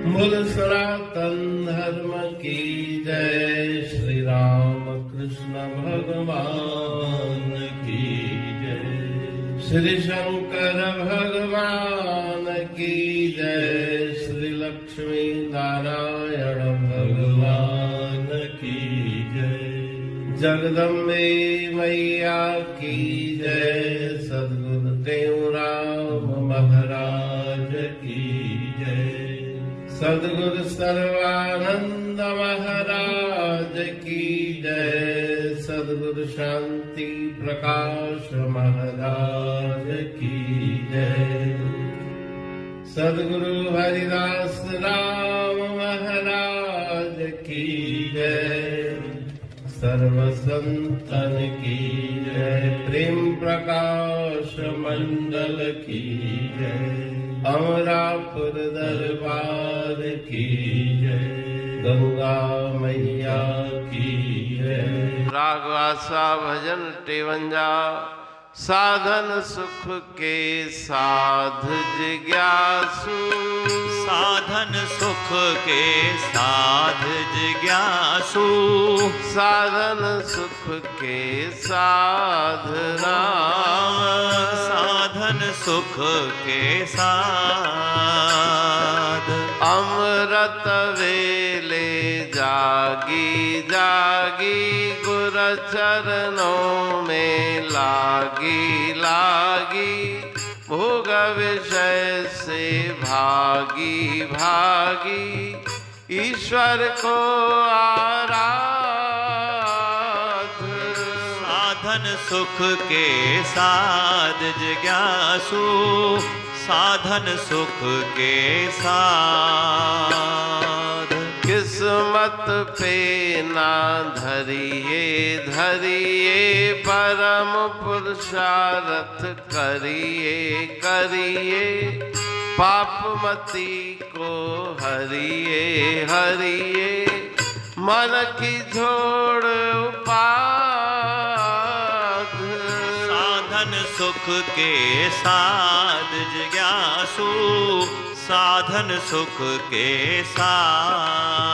बोल सनातन धर्म की जय, श्री राम कृष्ण भगवान की जय, श्री शंकर भगवान की जय, श्री लक्ष्मी नारायण भगवान की जय, जगदम्बे मैया की जय, सद्गुरुदेव राम महाराज की जय, सद्गुरु सर्वानंद महाराज की जय, सद्गुरु शांति प्रकाश महाराज की जय, सद्गुरु हरिदास राम महाराज की जय, सर्व संतन की जय, प्रेम प्रकाश मंडल की जय, अमरापुर दरबार की जय, गंगा मैया की जय। राग आशा भजन 53 साधन सुख के साध जिज्ञासु, साधन सुख के साध जिज्ञासु, साधन सुख के साधना, साधन सुख के साध, अमृत वेले जागी जागी गुर चरणों में लागी लागी, भोग विषय से भागी भागी, ईश्वर को आराध, साधन सुख के साध जिज्ञासु, साधन सुख के साध, किस्मत पे ना धरिए धरिए, परम पुरुषार्थ करिए करिए, पापमती को हरिए हरिए, मन की झोड़ उपाध, साधन सुख के साध जिज्ञासु, साधन सुख के साध,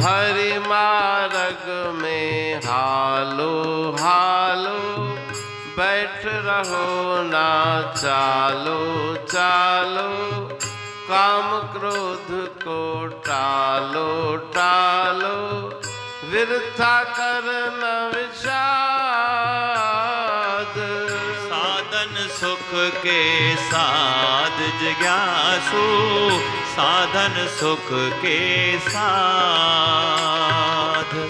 हरि मार्ग में हालो हालो, बैठ रहो ना चालो चालो, काम क्रोध को टालो टालो, वृथा करना विषाद, साधन सुख के साध जिज्ञासु, साधन सुख के साध,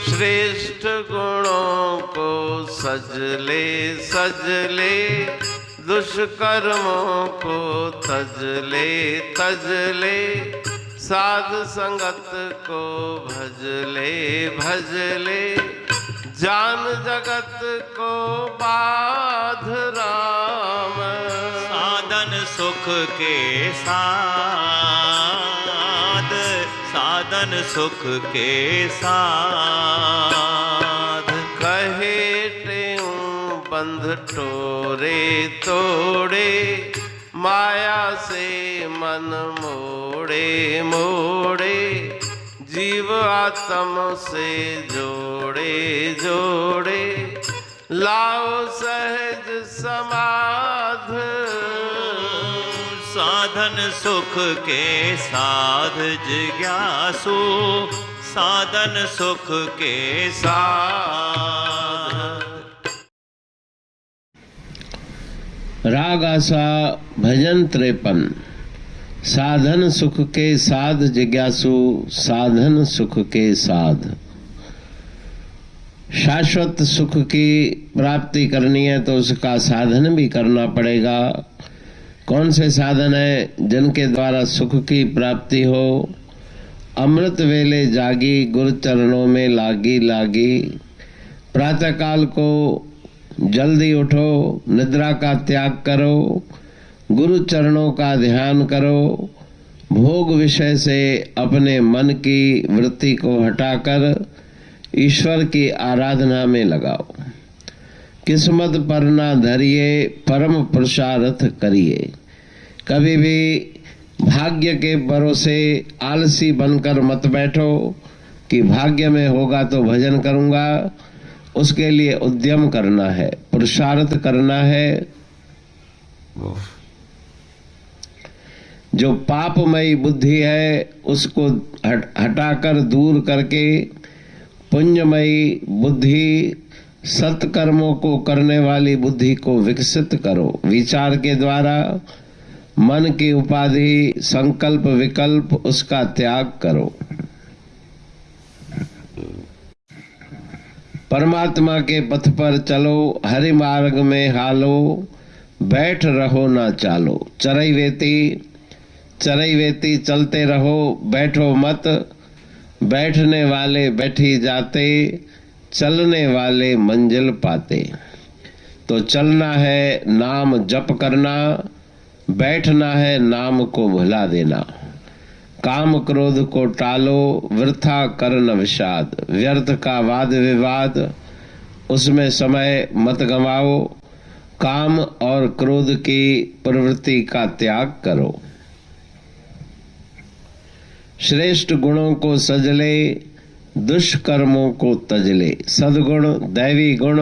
श्रेष्ठ गुणों को सजले सजले, दुष्कर्मों को तजले तजले, साध संगत को भजले भजले, जान जगत को बाध राम, साधन सुख के साध, साधन सुख के साध, कहे टेऊं बंध टोरे तोड़े, माया से मन मोड़े मोड़े, जीव आत्म से जोड़े जोड़े, लाओ सहज समाध, साधन सुख के साध जिज्ञासु, साधन सुख के साध। राग आशा भजन 53 साधन सुख के साध जिज्ञासु, साधन सुख के साध। शाश्वत सुख की प्राप्ति करनी है तो उसका साधन भी करना पड़ेगा। कौन से साधन है जिनके द्वारा सुख की प्राप्ति हो? अमृत वेले जागी गुरु चरणों में लागी लागी, प्रातःकाल को जल्दी उठो, निद्रा का त्याग करो, गुरु चरणों का ध्यान करो, भोग विषय से अपने मन की वृत्ति को हटाकर ईश्वर की आराधना में लगाओ। किस्मत पर ना धरिए, परम पुरुषार्थ करिए। कभी भी भाग्य के भरोसे आलसी बनकर मत बैठो कि भाग्य में होगा तो भजन करूंगा। उसके लिए उद्यम करना है, पुरुषार्थ करना है। जो पापमयी बुद्धि है उसको हटाकर दूर करके पुण्यमयी बुद्धि, सत्कर्मों को करने वाली बुद्धि को विकसित करो। विचार के द्वारा मन की उपाधि, संकल्प, विकल्प उसका त्याग करो। परमात्मा के पथ पर चलो, हरि मार्ग में हालो, बैठ रहो ना चालो। चरई वेती चलते रहो, बैठो मत। बैठने वाले बैठी जाते, चलने वाले मंजिल पाते। तो चलना है नाम जप करना, बैठना है नाम को भुला देना। काम क्रोध को टालो, वृथा करन विषाद। व्यर्थ का वाद विवाद, उसमें समय मत गंवाओ। काम और क्रोध की प्रवृत्ति का त्याग करो। श्रेष्ठ गुणों को सजले, दुष्कर्मों को तजले। सद्गुण, दैवी गुण,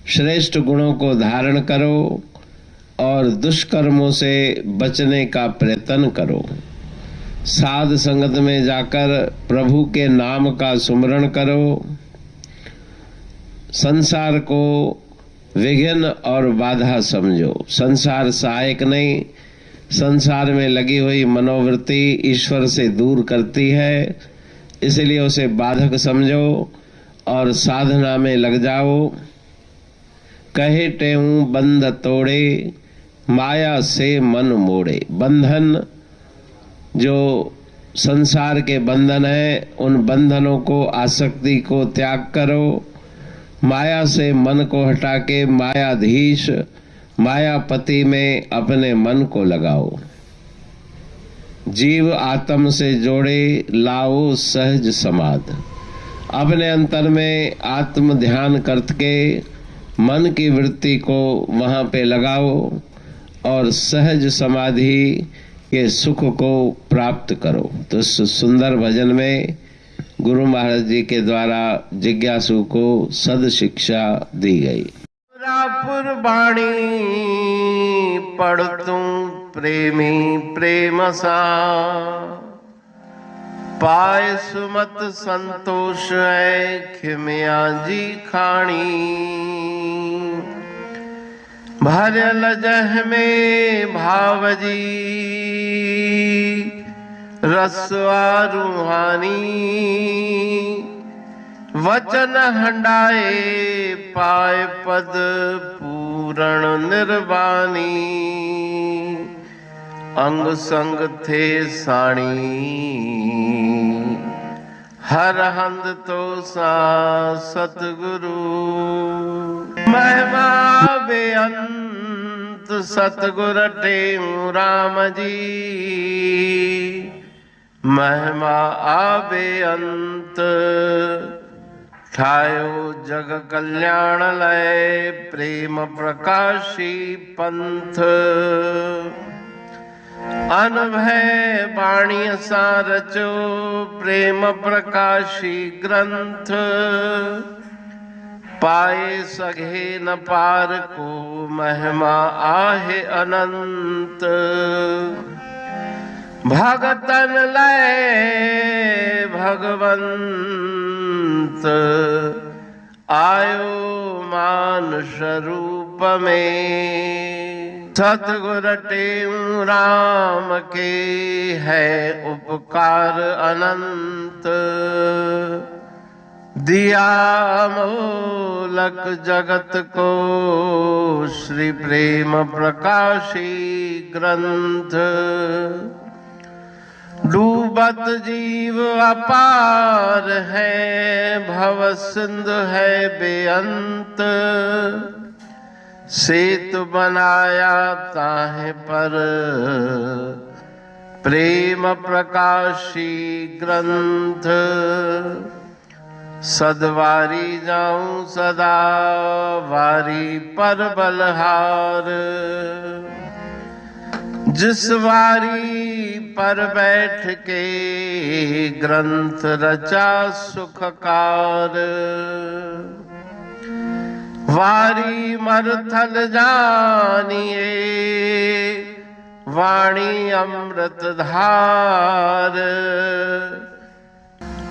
श्रेष्ठ गुणों को धारण करो और दुष्कर्मों से बचने का प्रयत्न करो। साध संगत में जाकर प्रभु के नाम का सुमरण करो। संसार को विघ्न और बाधा समझो। संसार सहायक नहीं, संसार में लगी हुई मनोवृत्ति ईश्वर से दूर करती है, इसलिए उसे बाधक समझो और साधना में लग जाओ। कहे टेहूं बंध तोड़े, माया से मन मोड़े। बंधन, जो संसार के बंधन है, उन बंधनों को, आसक्ति को त्याग करो। माया से मन को हटा के मायाधीश, मायापति में अपने मन को लगाओ। जीव आत्म से जोड़े, लाओ सहज समाध। अपने अंतर में आत्म ध्यान करके मन की वृत्ति को वहां पे लगाओ और सहज समाधि के सुख को प्राप्त करो। तो इस सुंदर भजन में गुरु महाराज जी के द्वारा जिज्ञासु को सद शिक्षा दी गई। पुरबाणी पढ़तू प्रेमी प्रेम सा, पाए सुमत संतोष है खिमिया जी खाणी। भरल जह में भावजी रसवा रूहानी। वचन हंडाए पाए पद पूरण निर्वाणी। अंग संग थे साणी हर हंद तो सा सतगुरु। महिमा बेअंत सतगुर टेऊ राम जी। महिमा आबे अंत ठायो जग कल्याण लय। प्रेम प्रकाशी पंथ अनभय बाणी सा रचो। प्रेम प्रकाशी ग्रंथ पाए सघे न पार को। महिमा आहे अनंत भगतन लय भगवंत। आयो मानुष रूप में। सतगुर टेऊ राम के है उपकार अनंत। दिया मोलक जगत को श्री प्रेम प्रकाशी ग्रंथ। डूबत जीव अपार है भव सिंधु है बेअंत। सेतु बनाया ताहे पर प्रेम प्रकाशी ग्रंथ। सदवारी जाऊं सदा वारी पर बलहार। जिस वारी पर बैठ के ग्रंथ रचा सुखकार, वारी मरथल जानिए वाणी अमृत धार,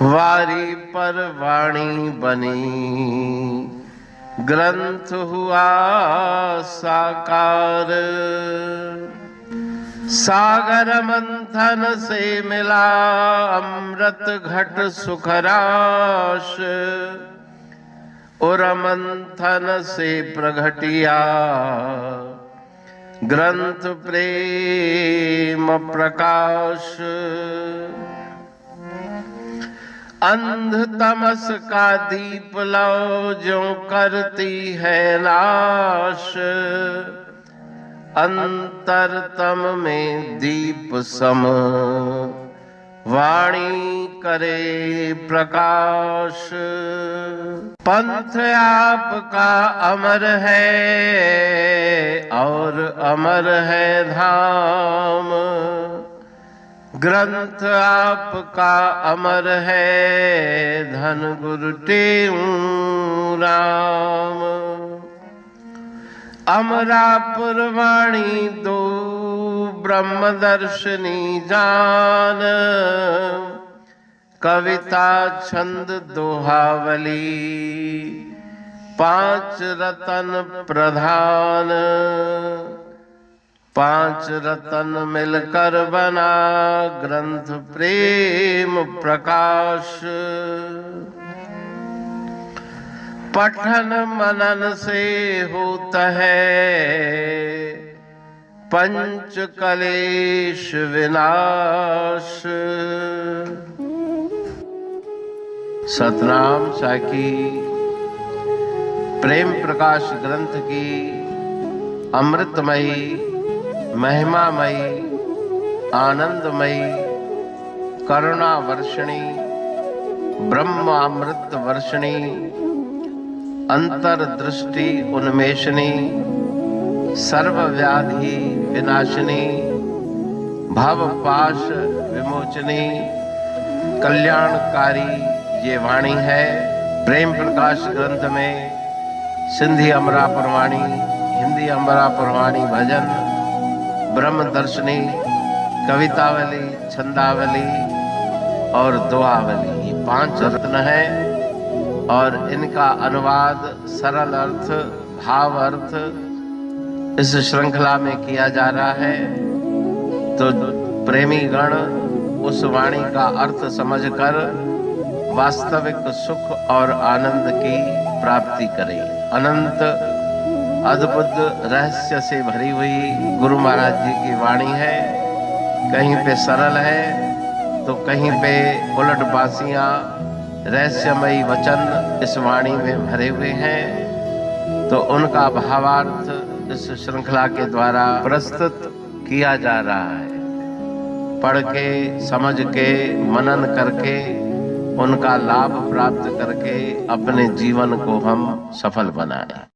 वारी पर वाणी बनी ग्रंथ हुआ साकार। सागर मंथन से मिला अमृत घट सुखराश, और मंथन से प्रगटिया ग्रंथ प्रेम प्रकाश। अंध तमस का दीप लो जो करती है नाश, अंतरतम में दीप सम वाणी करे प्रकाश। पंथ आपका अमर है और अमर है धाम, ग्रंथ आपका अमर है धन गुरु टेऊ राम। अमरापुर वाणी दो ब्रह्मदर्शनी जान, कविता छंद दोहावली पांच रतन प्रधान। पांच रतन मिलकर बना ग्रंथ प्रेम प्रकाश। पठन मनन से होता है पंच कलेश विनाश। सतनाम साखी प्रेम प्रकाश ग्रंथ की अमृतमयी महिमामयी आनंदमयी करुणा वर्षिणी ब्रह्म अमृत वर्षिणी अंतर्दृष्टि उन्मेषणी सर्वव्याधि विनाशिनी भव पाश विमोचनी कल्याणकारी ये वाणी है। प्रेम प्रकाश ग्रंथ में सिंधी अमरापुर वाणी, हिंदी अमरापुर वाणी भजन, ब्रह्म दर्शनी, कवितावली, छंदावली और दुआवली, ये पांच रत्न है और इनका अनुवाद सरल अर्थ भाव अर्थ इस श्रृंखला में किया जा रहा है। तो प्रेमी गण उस वाणी का अर्थ समझकर वास्तविक सुख और आनंद की प्राप्ति करें। अनंत अद्भुत रहस्य से भरी हुई गुरु महाराज जी की वाणी है। कहीं पे सरल है तो कहीं पे उलट बासियां रहस्यमयी वचन इस वाणी में भरे हुए हैं। तो उनका भावार्थ इस श्रृंखला के द्वारा प्रस्तुत किया जा रहा है। पढ़ के समझ के मनन करके उनका लाभ प्राप्त करके अपने जीवन को हम सफल बनाएं।